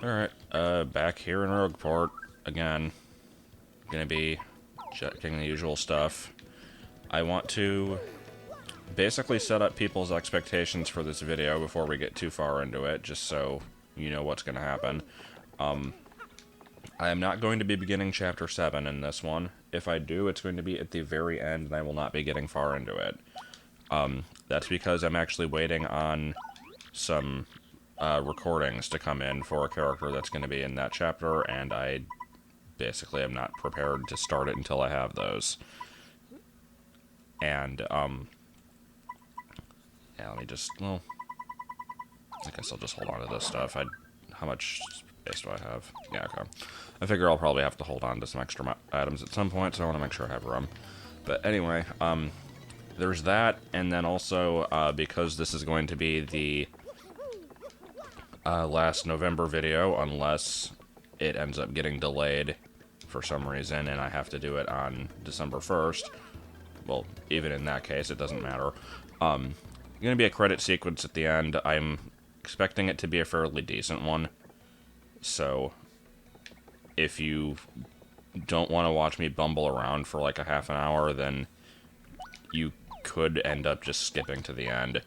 Alright, back here in Rogueport, again. Gonna be checking the usual stuff. I want to basically set up people's expectations for this video before we get too far into it, just so you know what's gonna happen. I am not going to be beginning Chapter 7 in this one. If I do, it's going to be at the very end, and I will not be getting far into it. That's because I'm actually waiting on some recordings to come in for a character that's going to be in that chapter, and I basically am not prepared to start it until I have those. And, yeah, let me just, well, I guess I'll just hold on to this stuff. How much space do I have? Yeah, okay. I figure I'll probably have to hold on to some extra items at some point, so I want to make sure I have room. But anyway, there's that, and then also, because this is going to be the last November video, unless it ends up getting delayed for some reason, and I have to do it on December 1st. Well, even in that case, it doesn't matter. Going to be a credit sequence at the end. I'm expecting it to be a fairly decent one. So, if you don't want to watch me bumble around for like a half an hour, then you could end up just skipping to the end.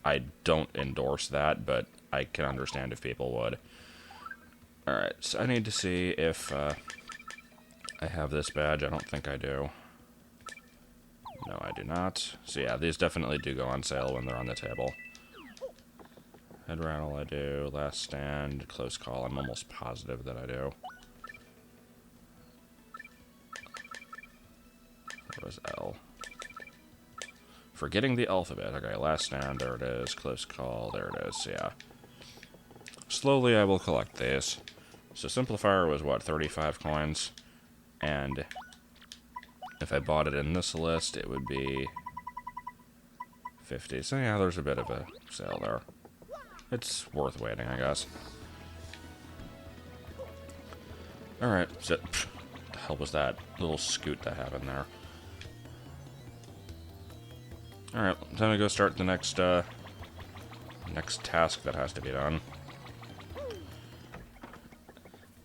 I don't endorse that, but I can understand if people would. Alright, so I need to see if I have this badge. I don't think I do. No, I do not. So yeah, these definitely do go on sale when they're on the table. Head rattle I do. Last stand. Close call. I'm almost positive that I do. Where was L? Forgetting the alphabet. Okay, last stand. There it is. Close call. There it is. Yeah. Slowly I will collect these. So simplifier was what, 35 coins? And if I bought it in this list, it would be 50. So yeah, there's a bit of a sale there. It's worth waiting, I guess. Alright, so what the hell was that little scoot that happened there? Alright, time to go start the next task that has to be done.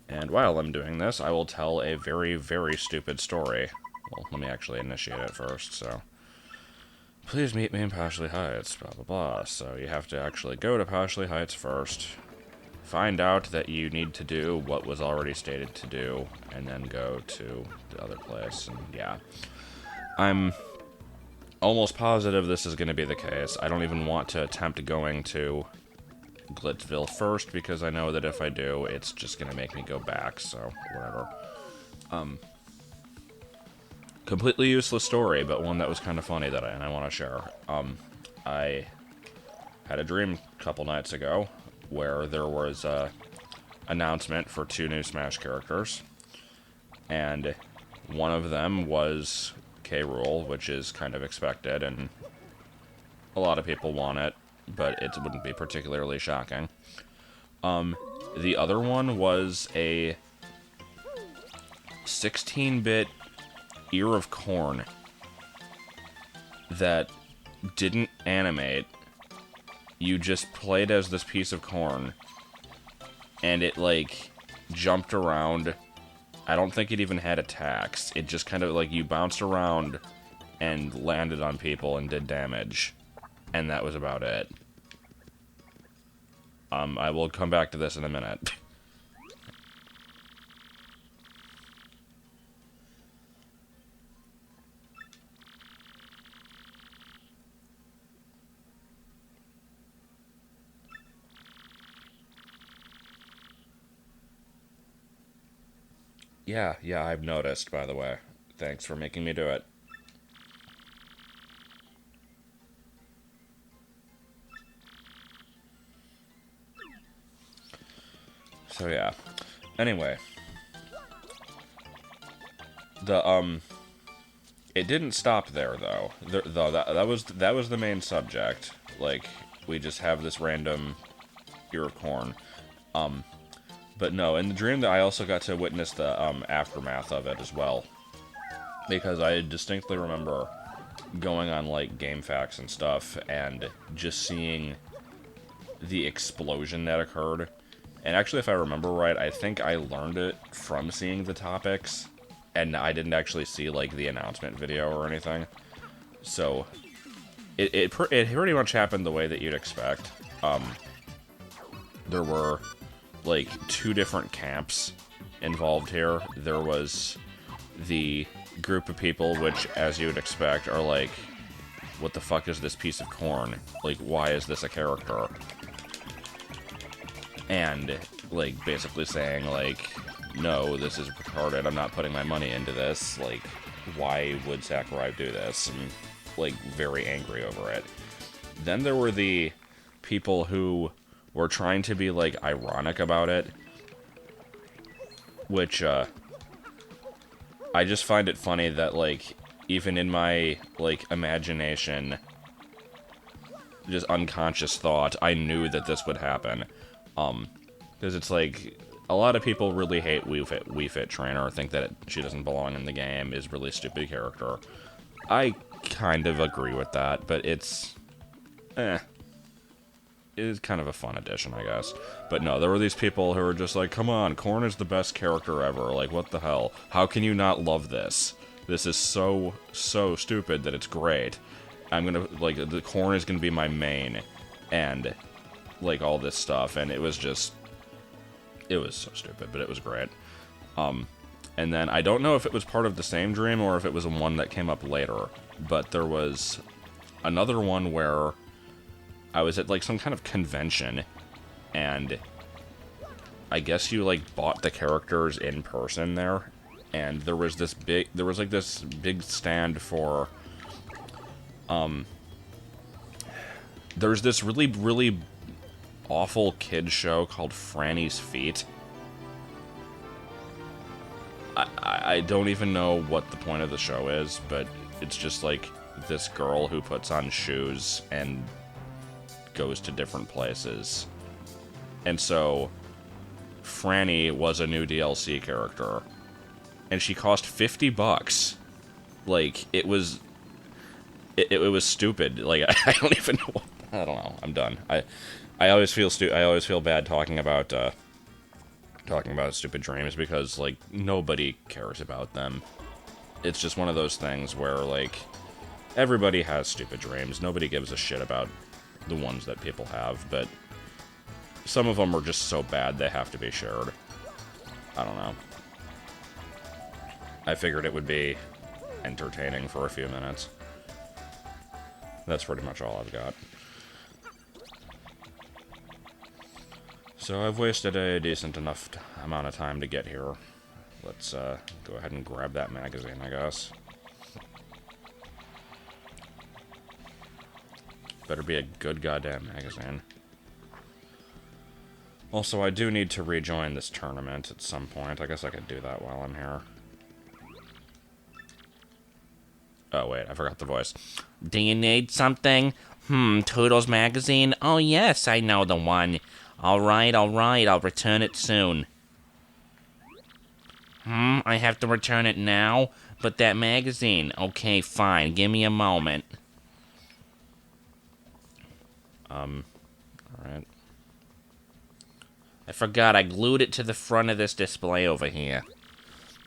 And while I'm doing this, I will tell a very, very stupid story. Well, let me actually initiate it first, so. Please meet me in Pashley Heights, blah, blah, blah. So you have to actually go to Pashley Heights first, find out that you need to do what was already stated to do, and then go to the other place, and yeah. I'm almost positive this is going to be the case. I don't even want to attempt going to Glitzville first, because I know that if I do, it's just going to make me go back, so whatever. Completely useless story, but one that was kind of funny that I want to share. I had a dream a couple nights ago where there was a announcement for 2 new Smash characters, and one of them was K. Rool, which is kind of expected, and a lot of people want it, but it wouldn't be particularly shocking. The other one was a 16-bit ear of corn that didn't animate. You just played as this piece of corn, and it, like, jumped around. I don't think it even had attacks. It just kind of, like, you bounced around and landed on people and did damage. And that was about it. I will come back to this in a minute. Yeah, I've noticed, by the way. Thanks for making me do it. So yeah. Anyway. It didn't stop there, though. That was the main subject. Like, we just have this random ear of corn. But no, in the dream, I also got to witness the aftermath of it as well. Because I distinctly remember going on, like, GameFAQs and stuff, and just seeing the explosion that occurred, And actually, if I remember right, I think I learned it from seeing the topics, and I didn't actually see, like, the announcement video or anything. So, it pretty much happened the way that you'd expect. There were, like, 2 different camps involved here. There was the group of people, which, as you would expect, are like, what the fuck is this piece of corn? Like, why is this a character? And, like, basically saying, like, no, this is retarded, I'm not putting my money into this, like, why would Sakurai do this? And, like, very angry over it. Then there were the people who were trying to be, like, ironic about it, which, I just find it funny that, like, even in my, like, imagination, just unconscious thought, I knew that this would happen. Because it's like, a lot of people really hate Wii Fit Trainer, think that she doesn't belong in the game, is really stupid character. I kind of agree with that, but it's, it is kind of a fun addition, I guess. But no, there were these people who were just like, come on, Korn is the best character ever, like, what the hell? How can you not love this? This is so stupid that it's great. I'm gonna, like, the Korn is gonna be my main, and, like, all this stuff, and it was just, it was so stupid, but it was great. And then, I don't know if it was part of the same dream, or if it was one that came up later, but there was another one where I was at, like, some kind of convention, and I guess you, like, bought the characters in person there, and there was this big stand for, there's this really awful kid show called Franny's Feet. I don't even know what the point of the show is, but it's just, like, this girl who puts on shoes and goes to different places. And so, Franny was a new DLC character. And she cost $50. Like, it was stupid. Like, I don't even know. I don't know. I'm done. I always feel bad talking about stupid dreams because, like, nobody cares about them. It's just one of those things where, like, everybody has stupid dreams. Nobody gives a shit about the ones that people have, but some of them are just so bad they have to be shared. I don't know. I figured it would be entertaining for a few minutes. That's pretty much all I've got. So I've wasted a decent enough amount of time to get here. Let's go ahead and grab that magazine, I guess. Better be a good goddamn magazine. Also, I do need to rejoin this tournament at some point. I guess I could do that while I'm here. Oh, wait, I forgot the voice. Do you need something? Toodles Magazine? Oh, yes, I know the one. Alright, I'll return it soon. I have to return it now? But that magazine? Okay, fine, give me a moment. Alright. I forgot, I glued it to the front of this display over here.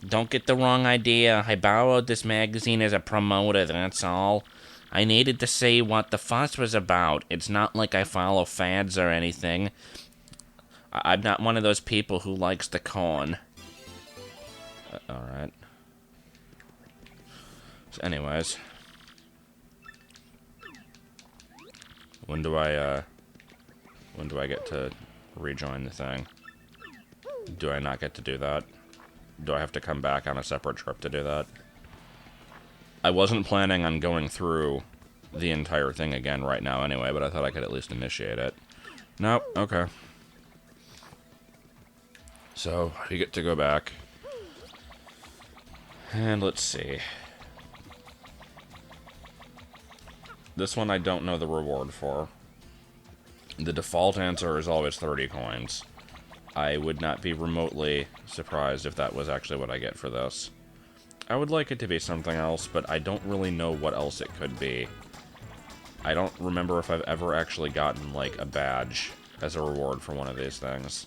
Don't get the wrong idea, I borrowed this magazine as a promoter, that's all. I needed to see what the fuss was about. It's not like I follow fads or anything. I'm not one of those people who likes the corn. Alright. So anyways. When do I get to rejoin the thing? Do I not get to do that? Do I have to come back on a separate trip to do that? I wasn't planning on going through the entire thing again right now anyway, but I thought I could at least initiate it. Nope, okay. So, you get to go back. And let's see. This one I don't know the reward for. The default answer is always 30 coins. I would not be remotely surprised if that was actually what I get for this. I would like it to be something else, but I don't really know what else it could be. I don't remember if I've ever actually gotten, like, a badge as a reward for one of these things.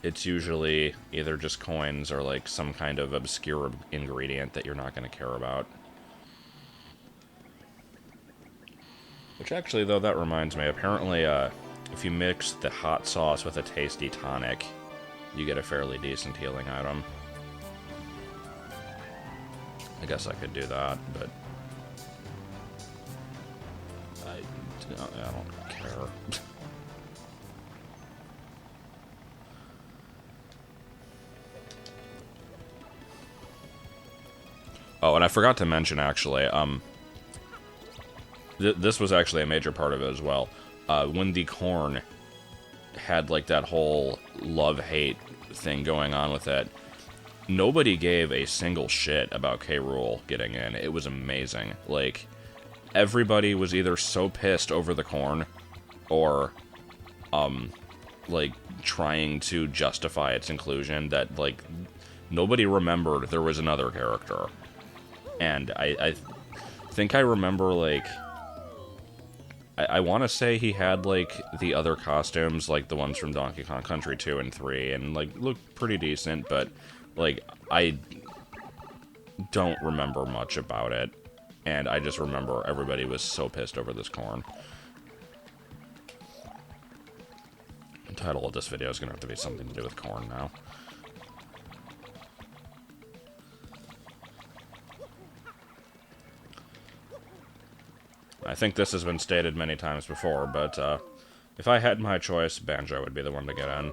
it's usually either just coins or like some kind of obscure ingredient that you're not going to care about. Which actually, though, that reminds me, apparently if you mix the hot sauce with a tasty tonic, you get a fairly decent healing item. I guess I could do that, but I don't care. Oh, and I forgot to mention, actually, this was actually a major part of it as well. When the corn had, like, that whole love-hate thing going on with it, nobody gave a single shit about K. Rool getting in. It was amazing. Like, everybody was either so pissed over the corn, or, like, trying to justify its inclusion that, like, nobody remembered there was another character. And I think I remember, like, I want to say he had, like, the other costumes, like the ones from Donkey Kong Country 2 and 3, and, like, looked pretty decent, but, like, I don't remember much about it, and I just remember everybody was so pissed over this corn. The title of this video is going to have to be something to do with corn now. I think this has been stated many times before, but if I had my choice, Banjo would be the one to get in.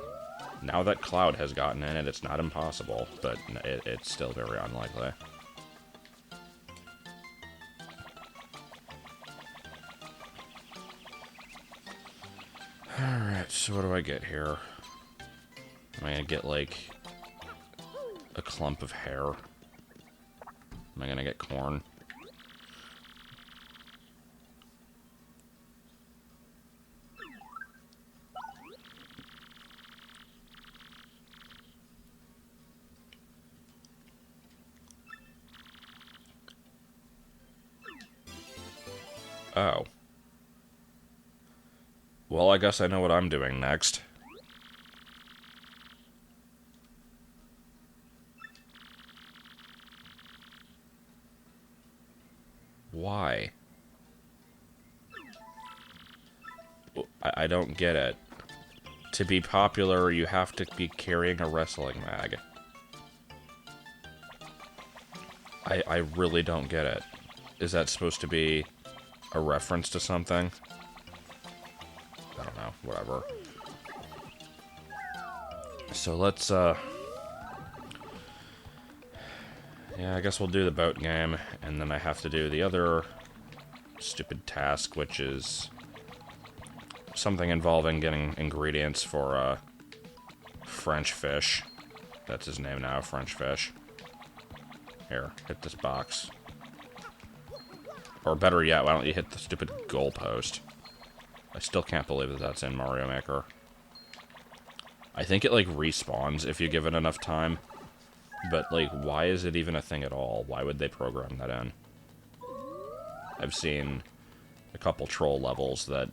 Now that Cloud has gotten in it, it's not impossible, but it's still very unlikely. Alright, so what do I get here? Am I gonna get, like, a clump of hair? Am I gonna get corn? Oh. Well, I guess I know what I'm doing next. Why? I don't get it. To be popular, you have to be carrying a wrestling mag. I really don't get it. Is that supposed to be a reference to something? I don't know, whatever. So let's, yeah, I guess we'll do the boat game, and then I have to do the other stupid task, which is something involving getting ingredients for, French fish. That's his name now, French fish. Here, hit this box. Or better yet, why don't you hit the stupid goalpost? I still can't believe that that's in Mario Maker. I think it, like, respawns if you give it enough time. But, like, why is it even a thing at all? Why would they program that in? I've seen a couple troll levels that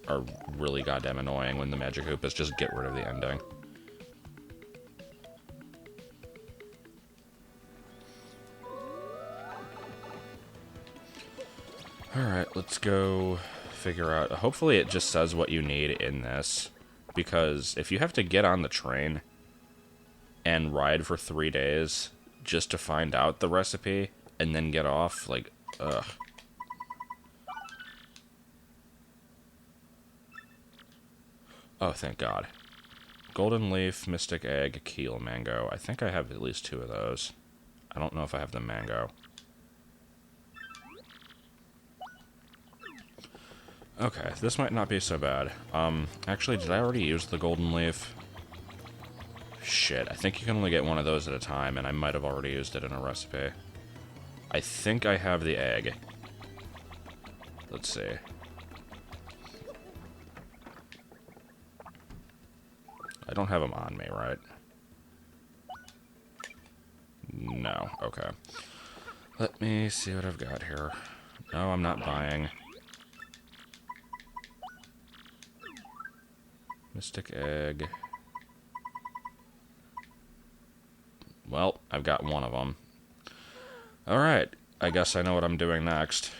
are really goddamn annoying when the Magic Koopas just get rid of the ending. Alright, let's go figure out... Hopefully it just says what you need in this, because if you have to get on the train and ride for 3 days just to find out the recipe and then get off, like, ugh. Oh, thank God. Golden Leaf, Mystic Egg, Keel Mango. I think I have at least 2 of those. I don't know if I have the mango. Okay, this might not be so bad. Actually, did I already use the golden leaf? Shit, I think you can only get one of those at a time, and I might have already used it in a recipe. I think I have the egg. Let's see. I don't have them on me, right? No, okay. Let me see what I've got here. No, I'm not buying. Mystic Egg. Well, I've got one of them. Alright, I guess I know what I'm doing next.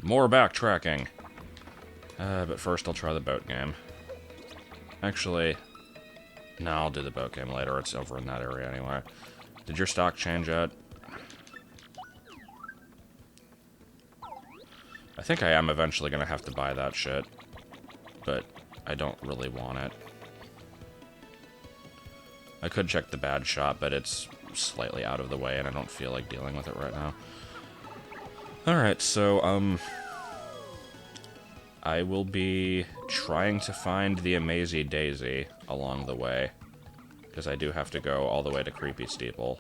More backtracking. But first I'll try the boat game. Actually, no, I'll do the boat game later. It's over in that area anyway. Did your stock change yet? I think I am eventually going to have to buy that shit. But I don't really want it. I could check the bad shop, but it's slightly out of the way, and I don't feel like dealing with it right now. Alright, so, I will be trying to find the Amazy Daisy along the way. Because I do have to go all the way to Creepy Steeple.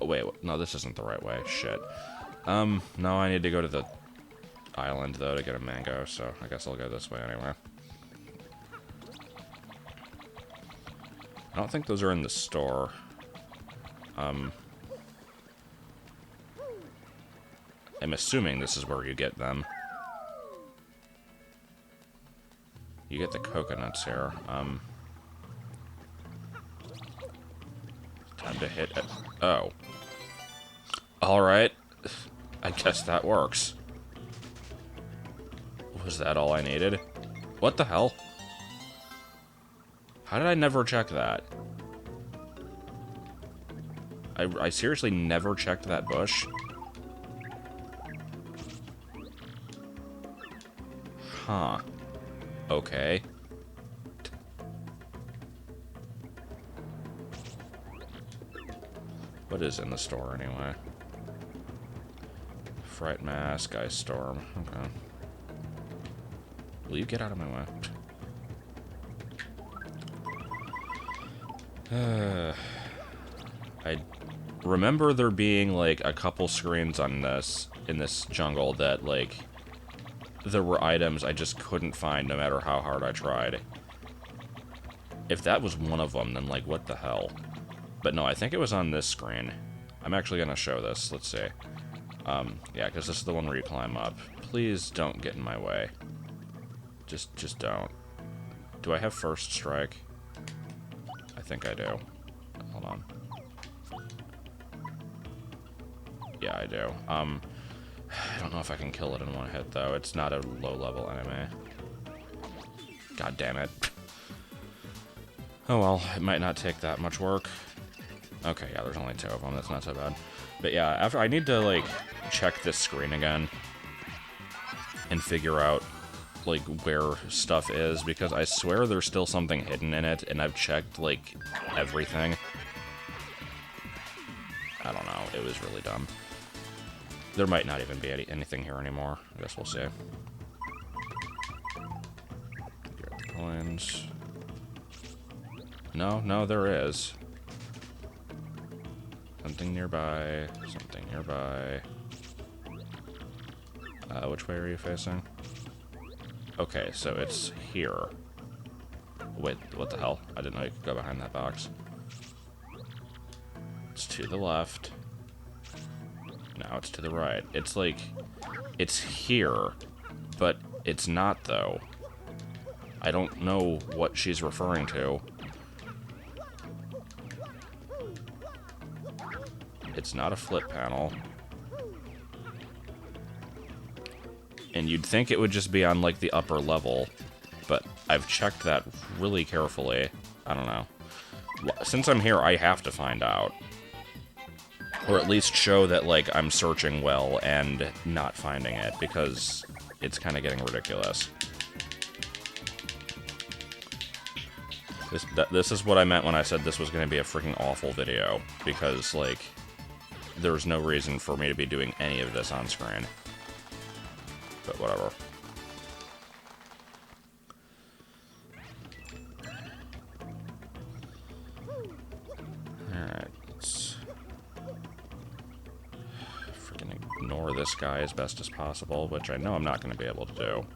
Oh, wait, no, this isn't the right way. Shit. No, I need to go to the island, though, to get a mango, so I guess I'll go this way anyway. I don't think those are in the store. I'm assuming this is where you get them. You get the coconuts here. Time to hit it. Oh. Alright. I guess that works. Was that all I needed? What the hell? How did I never check that? I seriously never checked that bush? Huh. Okay. What is in the store anyway? Fright mask, ice storm. Okay. Will you get out of my way? I remember there being, like, a couple screens on this, in this jungle that, like, there were items I just couldn't find no matter how hard I tried. If that was one of them, then, like, what the hell? But no, I think it was on this screen. I'm actually gonna show this. Let's see. Yeah, because this is the one where you climb up. Please don't get in my way. Just don't. Do I have first strike? I think I do. Hold on. Yeah, I do. I don't know if I can kill it in one hit, though. It's not a low-level enemy. God damn it. Oh well, it might not take that much work. Okay, yeah, there's only 2 of them. That's not so bad. But yeah, after I need to, like, check this screen again and figure out, like, where stuff is, because I swear there's still something hidden in it, and I've checked, like, everything. I don't know. It was really dumb. There might not even be anything here anymore. I guess we'll see. Get the coins. No, there is. Something nearby. Something nearby. Which way are you facing? Okay, so it's here. Wait, what the hell? I didn't know you could go behind that box. It's to the left. Now it's to the right. It's like... It's here, but it's not, though. I don't know what she's referring to. It's not a flip panel. And you'd think it would just be on, like, the upper level. But I've checked that really carefully. I don't know. Since I'm here, I have to find out. Or at least show that, like, I'm searching well and not finding it, because it's kind of getting ridiculous. This is what I meant when I said this was going to be a freaking awful video, because, like, there's no reason for me to be doing any of this on screen. But whatever. Alright, let's freaking ignore this guy as best as possible, which I know I'm not going to be able to do.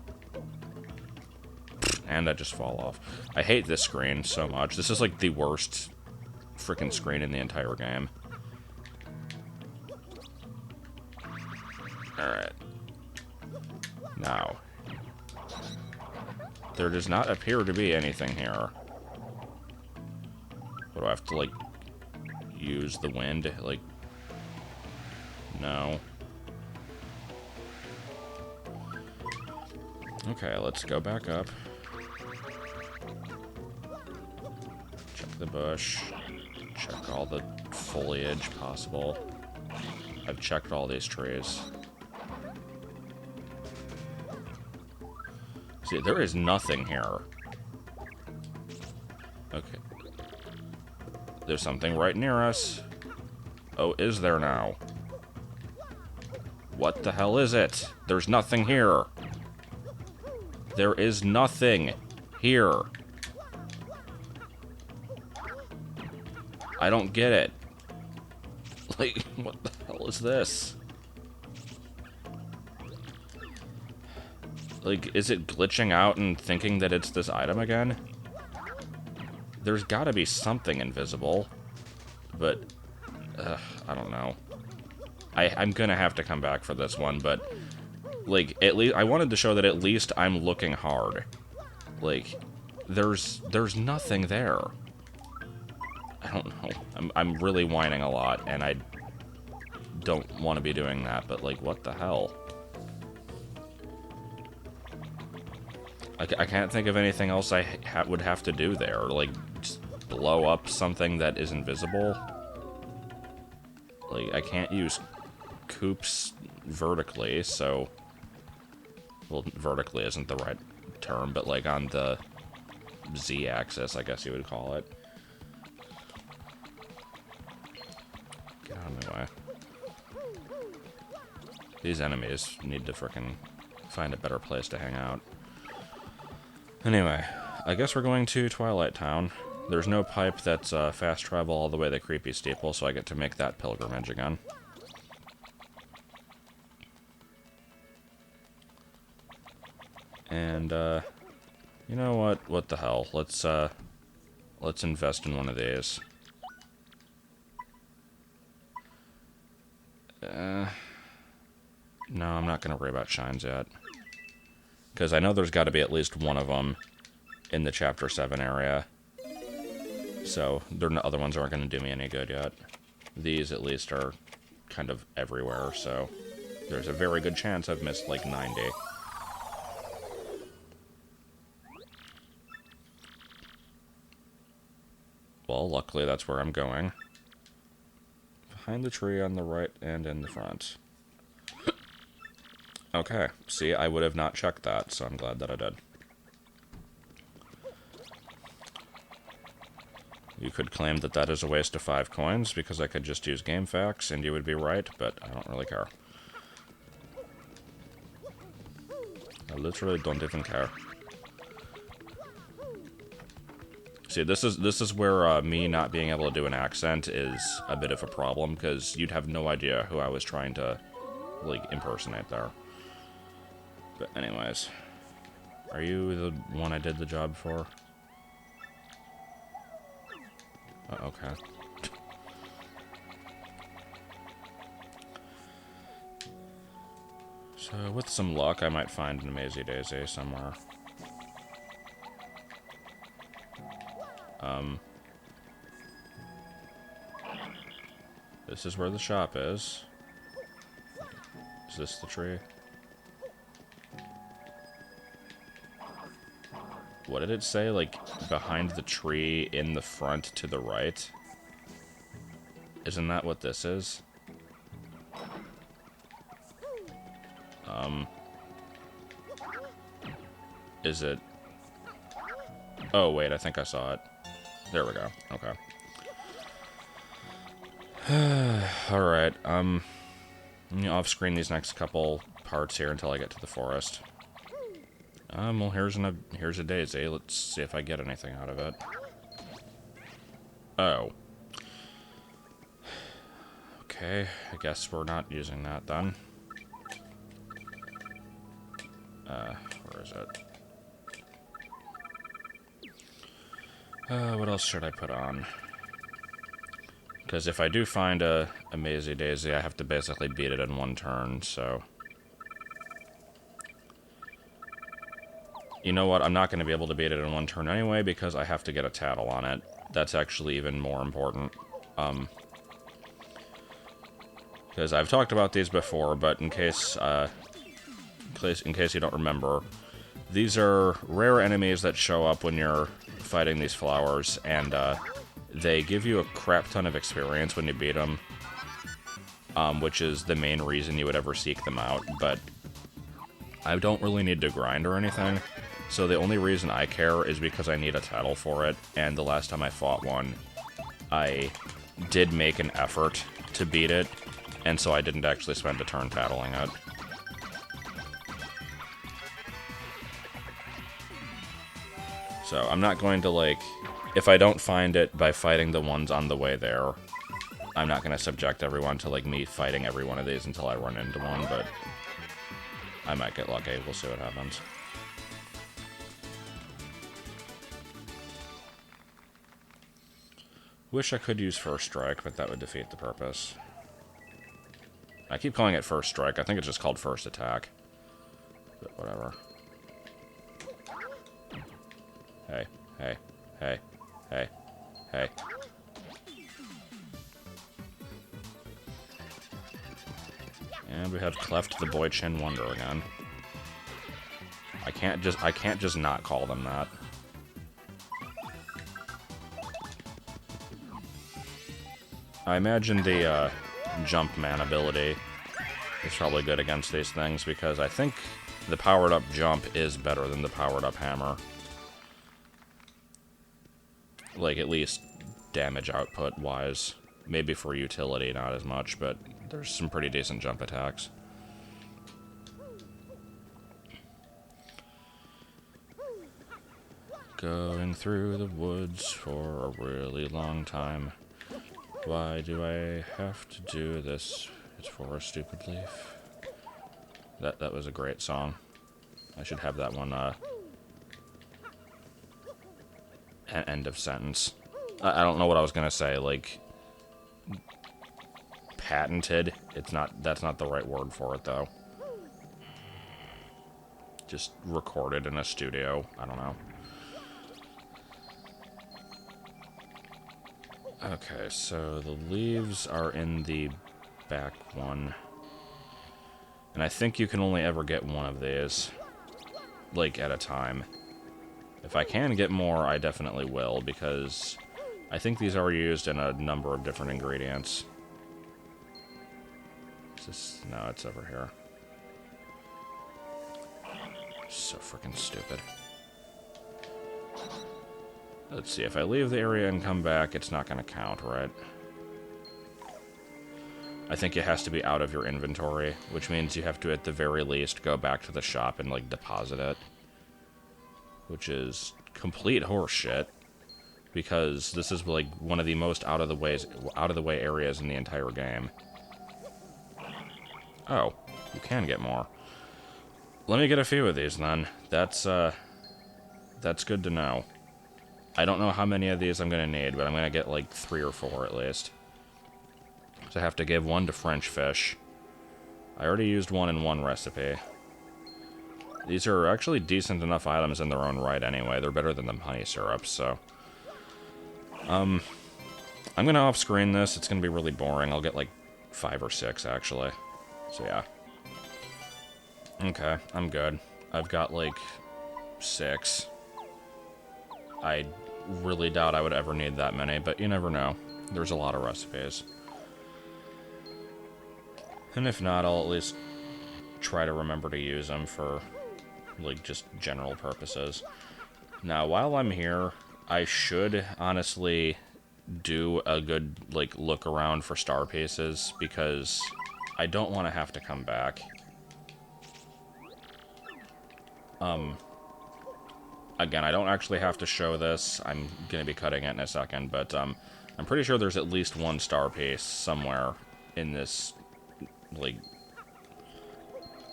And I just fall off. I hate this screen so much. This is like the worst freaking screen in the entire game. Alright. Now. There does not appear to be anything here. What, do I have to, like, use the wind? Like, no. Okay, let's go back up. Check the bush. Check all the foliage possible. I've checked all these trees. See, there is nothing here. Okay. There's something right near us. Oh, is there now? What the hell is it? There's nothing here. There is nothing here. I don't get it. Like, what the hell is this? Like, is it glitching out and thinking that it's this item again? There's gotta be something invisible. But, I don't know. I'm gonna have to come back for this one, but, like, at least I wanted to show that at least I'm looking hard. Like, there's nothing there. I don't know. I'm really whining a lot, and I don't want to be doing that, but, like, what the hell? I can't think of anything else I would have to do there. Like, just blow up something that is invisible. Like, I can't use coops vertically, so... Well, vertically isn't the right term, but, like, on the Z-axis, I guess you would call it. Get out of my way. These enemies need to frickin' find a better place to hang out. Anyway, I guess we're going to Twilight Town. There's no pipe that's fast travel all the way to Creepy Steeple, so I get to make that pilgrimage again. And, you know what? What the hell? Let's invest in one of these. No, I'm not gonna worry about shines yet. Because I know there's got to be at least one of them in the Chapter 7 area. So, the other ones aren't going to do me any good yet. These, at least, are kind of everywhere, so... There's a very good chance I've missed, like, 90. Well, luckily that's where I'm going. Behind the tree on the right and in the front. Okay, see, I would have not checked that, so I'm glad that I did. You could claim that that is a waste of 5 coins, because I could just use game facts, and you would be right, but I don't really care. I literally don't even care. See, this is where me not being able to do an accent is a bit of a problem, because you'd have no idea who I was trying to, like, impersonate there. But anyways, are you the one I did the job for? Okay. So, with some luck, I might find an Amazy Daisy somewhere. This is where the shop is. Is this the tree? What did it say? Like, behind the tree, in the front, to the right? Isn't that what this is? Is it... Oh, wait, I think I saw it. There we go. Okay. Alright, I'm gonna off-screen these next couple parts here until I get to the forest. Well, here's a daisy. Let's see if I get anything out of it. Oh. Okay, I guess we're not using that then. Where is it? What else should I put on? Because if I do find a Amazy Daisy, I have to basically beat it in one turn, so... You know what? I'm not going to be able to beat it in one turn anyway because I have to get a tattle on it. That's actually even more important. Because I've talked about these before, but in case you don't remember, these are rare enemies that show up when you're fighting these flowers, and they give you a crap ton of experience when you beat them, which is the main reason you would ever seek them out, but I don't really need to grind or anything, so the only reason I care is because I need a tattle for it, and the last time I fought one, I did make an effort to beat it, and so I didn't actually spend a turn tattling it. So I'm not going to, like, if I don't find it by fighting the ones on the way there, I'm not going to subject everyone to, like, me fighting every one of these until I run into one, but I might get lucky. We'll see what happens. Wish I could use First Strike, but that would defeat the purpose. I keep calling it First Strike. I think it's just called First Attack. But whatever. Hey, hey, hey, hey, hey. And we have Cleft the Boy Chin Wonder again. I can't just not call them that. I imagine the Jump Man ability is probably good against these things because I think the powered up jump is better than the powered up hammer. Like, at least damage output wise. Maybe for utility, not as much, but there's some pretty decent jump attacks. Going through the woods for a really long time. Why do I have to do this? It's for a stupid leaf. That was a great song. I should have that one, end of sentence. I don't know what I was gonna say, like, patented. That's not the right word for it, though. Just recorded in a studio. I don't know. Okay, so the leaves are in the back one. And I think you can only ever get one of these, like, at a time. If I can get more, I definitely will, because I think these are used in a number of different ingredients. Is this? No, it's over here. So freaking stupid. Let's see, if I leave the area and come back, it's not going to count, right? I think it has to be out of your inventory, which means you have to, at the very least, go back to the shop and, like, deposit it. Which is complete horseshit, because this is, like, one of the most out of the way areas in the entire game. Oh, you can get more. Let me get a few of these, then. That's good to know. I don't know how many of these I'm going to need, but I'm going to get, like, 3 or 4 at least. So I have to give one to French fish. I already used one in one recipe. These are actually decent enough items in their own right anyway. They're better than the honey syrups, so... I'm going to off-screen this. It's going to be really boring. I'll get, like, 5 or 6, actually. So, yeah. Okay, I'm good. I've got, like, 6. I really doubt I would ever need that many, but you never know. There's a lot of recipes. And if not, I'll at least try to remember to use them for, like, just general purposes. Now, while I'm here, I should honestly do a good, like, look around for star pieces, because I don't want to have to come back. Again, I don't actually have to show this. I'm going to be cutting it in a second, but I'm pretty sure there's at least one star piece somewhere in this, like...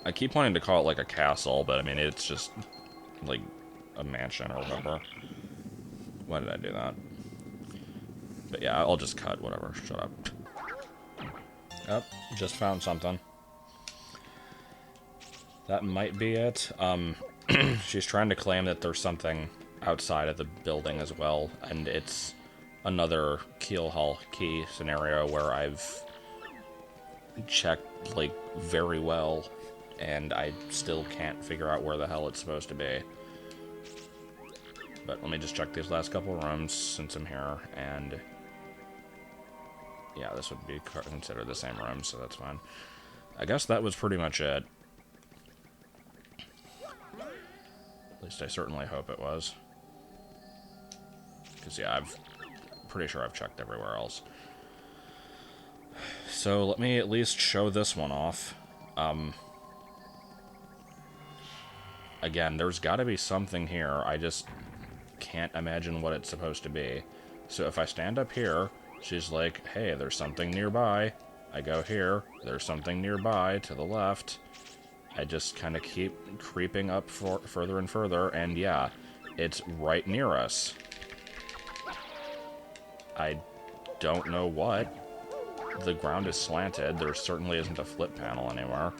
I keep wanting to call it, like, a castle, but, I mean, it's just, like, a mansion or whatever. Why did I do that? But yeah, I'll just cut, whatever. Shut up. Yep, just found something. That might be it. she's trying to claim that there's something outside of the building as well, and it's another Keelhaul key scenario where I've checked, like, very well, and I still can't figure out where the hell it's supposed to be. But let me just check these last couple rooms since I'm here, and yeah, this would be considered the same room, so that's fine. I guess that was pretty much it. At least I certainly hope it was. Because, yeah, I'm pretty sure I've checked everywhere else. So, let me at least show this one off. Again, there's gotta be something here. I just can't imagine what it's supposed to be. So, if I stand up here, she's like, hey, there's something nearby. I go here, there's something nearby to the left. I just kind of keep creeping up further and further, and yeah, it's right near us. I don't know what. The ground is slanted. There certainly isn't a flip panel anywhere.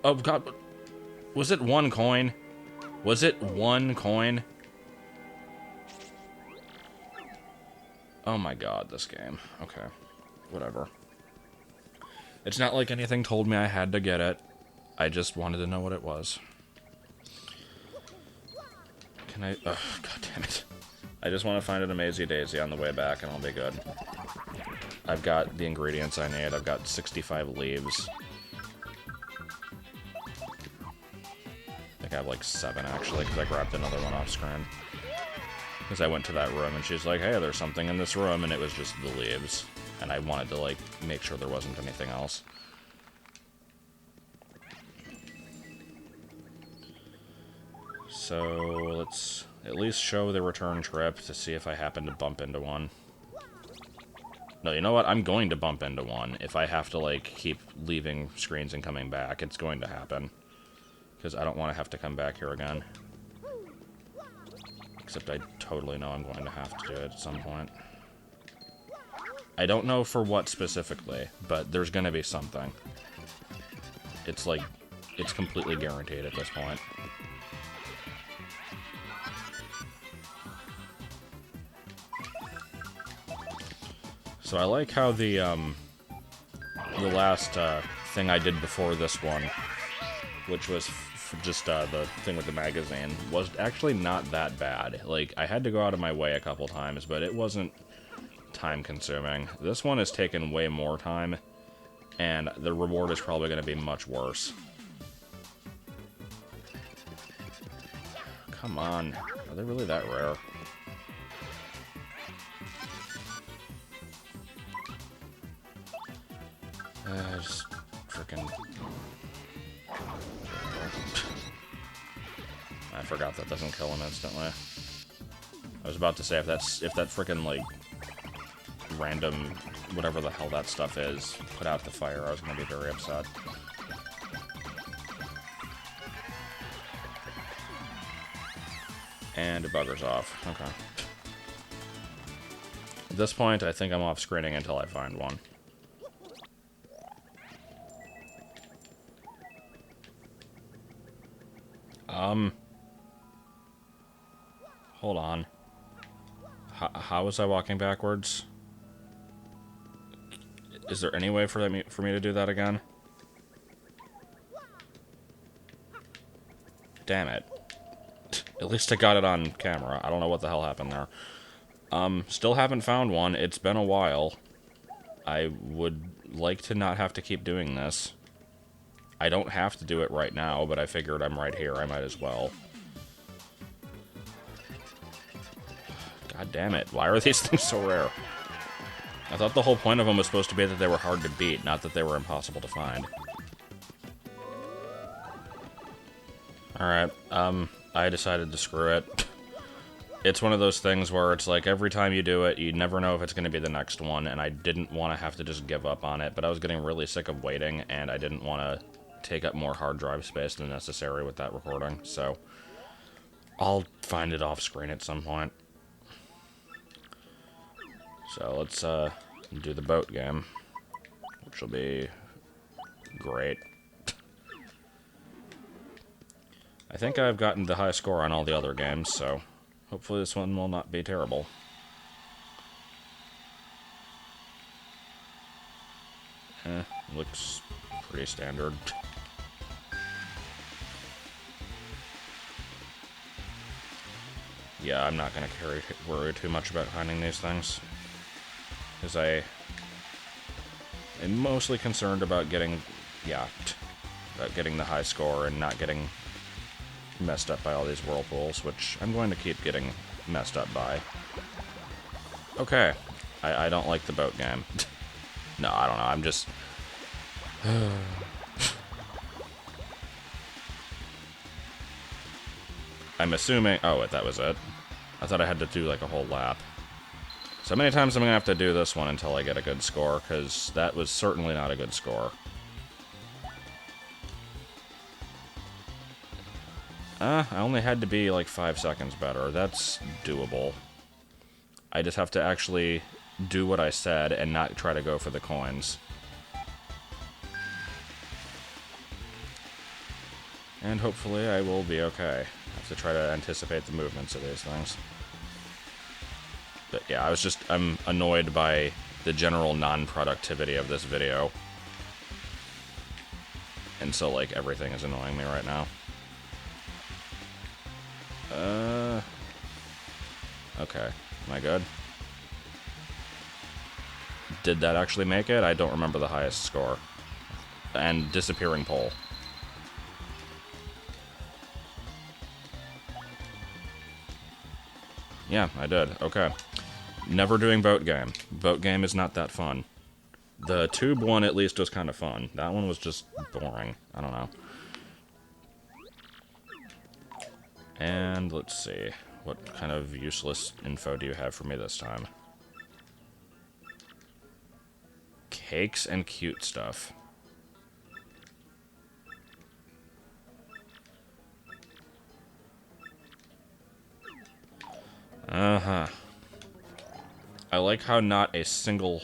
Oh, God. Was it one coin? Was it one coin? Oh, my God, this game. Okay. Whatever. It's not like anything told me I had to get it. I just wanted to know what it was. Can I... Oh, God damn it. I just want to find an Amazy Daisy on the way back, and I'll be good. I've got the ingredients I need. I've got 65 leaves. I think I have like 7, actually, because I grabbed another one off screen. Because I went to that room, and she's like, hey, there's something in this room, and it was just the leaves. And I wanted to, like, make sure there wasn't anything else. So, let's at least show the return trip to see if I happen to bump into one. No, you know what? I'm going to bump into one. If I have to, like, keep leaving screens and coming back, it's going to happen. Because I don't want to have to come back here again. Except I totally know I'm going to have to do it at some point. I don't know for what specifically, but there's going to be something. It's like, it's completely guaranteed at this point. So I like how the last thing I did before this one, which was just the thing with the magazine, was actually not that bad. Like, I had to go out of my way a couple times, but it wasn't time-consuming. This one has taken way more time, and the reward is probably going to be much worse. Come on. Are they really that rare? Just freaking... I forgot that doesn't kill him instantly. I was about to say, if that freaking, like, random, whatever the hell that stuff is, put out the fire, I was going to be very upset. And it buggers off. Okay. At this point, I think I'm off screening until I find one. Hold on. How was I walking backwards? Is there any way for me to do that again? Damn it. At least I got it on camera. I don't know what the hell happened there. Still haven't found one. It's been a while. I would like to not have to keep doing this. I don't have to do it right now, but I figured I'm right here. I might as well. God damn it. Why are these things so rare? I thought the whole point of them was supposed to be that they were hard to beat, not that they were impossible to find. Alright, I decided to screw it. It's one of those things where it's like every time you do it, you never know if it's going to be the next one, and I didn't want to have to just give up on it, but I was getting really sick of waiting, and I didn't want to take up more hard drive space than necessary with that recording, so I'll find it off screen at some point. So let's do the boat game, which will be great. I think I've gotten the high score on all the other games, so hopefully this one will not be terrible. Looks pretty standard. Yeah, I'm not gonna worry too much about finding these things, because I am mostly concerned about getting the high score and not getting messed up by all these whirlpools, which I'm going to keep getting messed up by. Okay, I don't like the boat game. No, I don't know, I'm just... I'm assuming... Oh, wait, that was it. I thought I had to do, like, a whole lap. So many times I'm gonna have to do this one until I get a good score, because that was certainly not a good score. I only had to be, like, 5 seconds better. That's doable. I just have to actually do what I said and not try to go for the coins. And hopefully I will be okay. I have to try to anticipate the movements of these things. But yeah, I'm annoyed by the general non-productivity of this video. And so, like, everything is annoying me right now. Okay. Am I good? Did that actually make it? I don't remember the highest score. And disappearing pole. Yeah, I did. Okay. Never doing boat game. Boat game is not that fun. The tube one at least was kind of fun. That one was just boring. I don't know. And let's see. What kind of useless info do you have for me this time? Cakes and cute stuff. Uh-huh. I like how not a single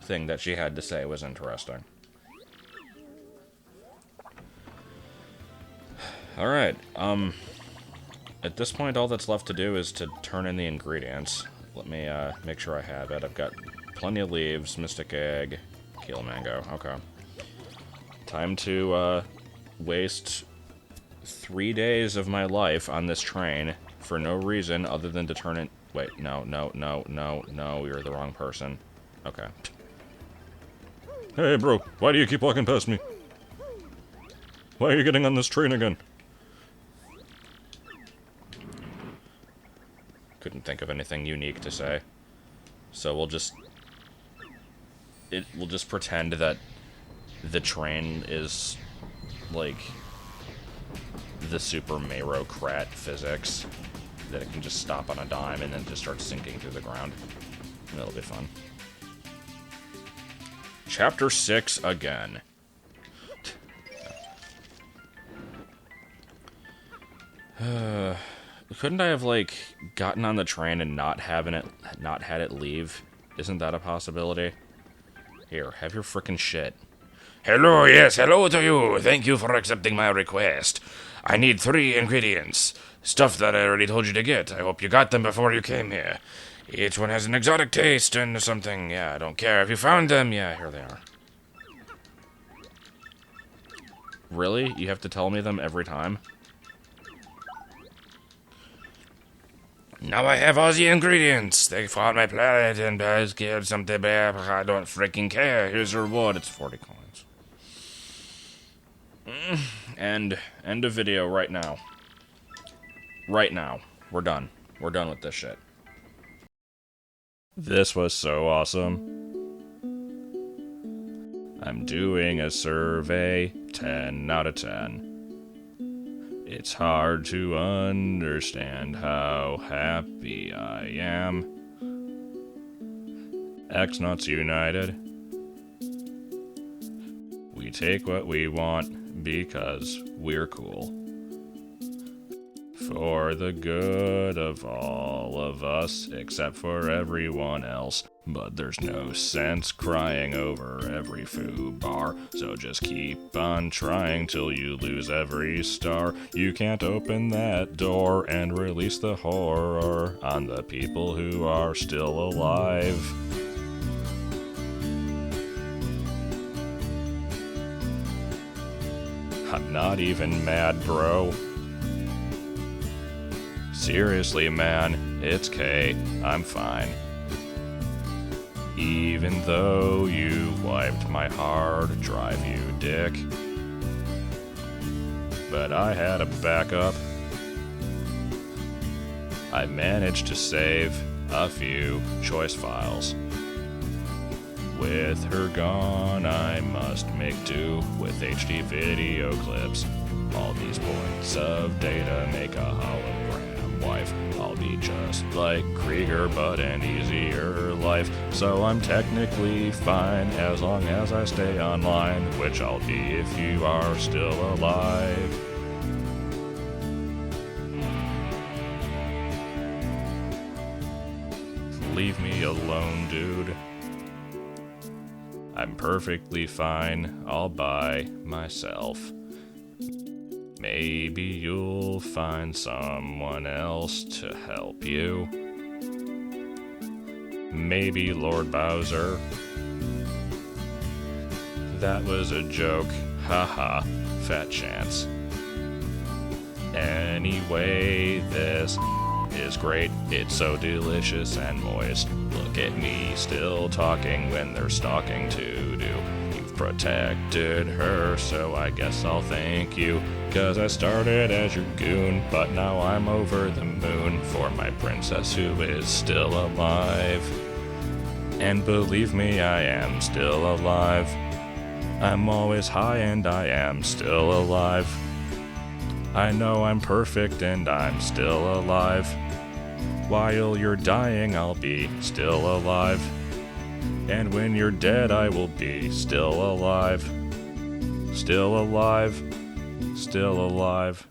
thing that she had to say was interesting. Alright, at this point all that's left to do is to turn in the ingredients. Let me, make sure I have it. I've got plenty of leaves, mystic egg, keel mango. Okay. Time to, waste 3 days of my life on this train for no reason other than to turn it... Wait, no, you're the wrong person. Okay. Hey, bro, why do you keep walking past me? Why are you getting on this train again? Couldn't think of anything unique to say. So we'll just pretend that the train is, like, the super Mayrocrat physics. That it can just stop on a dime and then just start sinking through the ground. And it'll be fun. Chapter 6 again. Couldn't I have, like, gotten on the train and not had it leave? Isn't that a possibility? Here, have your frickin' shit. Hello, yes, hello to you. Thank you for accepting my request. I need 3 ingredients. Stuff that I already told you to get. I hope you got them before you came here. Each one has an exotic taste and something. Yeah, I don't care if you found them. Yeah, here they are. Really? You have to tell me them every time? Now I have all the ingredients. They fought my planet and I scared something bad. I don't freaking care. Here's your reward. It's 40 coins. And end of video right now. Right now. We're done. We're done with this shit. This was so awesome. I'm doing a survey, 10 out of 10. It's hard to understand how happy I am. X-Nuts United. We take what we want because we're cool. for the good of all of us, except for everyone else. But there's no sense crying over every foo bar, so just keep on trying till you lose every star. You can't open that door and release the horror on the people who are still alive. I'm not even mad, bro. Seriously, man, it's K. I'm fine. Even though you wiped my hard drive, you dick. But I had a backup. I managed to save a few choice files. With her gone, I must make do with HD video clips. All these points of data make a hologram wife. I'll be just like Krieger, but an easier life. So I'm technically fine as long as I stay online, which I'll be if you are still alive. Leave me alone, dude. I'm perfectly fine all by myself. Maybe you'll find someone else to help you. Maybe Lord Bowser. That was a joke. Haha, fat chance. Anyway, this is great. It's so delicious and moist. Look at me still talking when there's stalking to do. You've protected her, so I guess I'll thank you. 'Cause I started as your goon, but now I'm over the moon for my princess who is still alive. And believe me, I am still alive. I'm always high and I am still alive. I know I'm perfect and I'm still alive. While you're dying, I'll be still alive. And when you're dead, I will be still alive. Still alive. Still alive.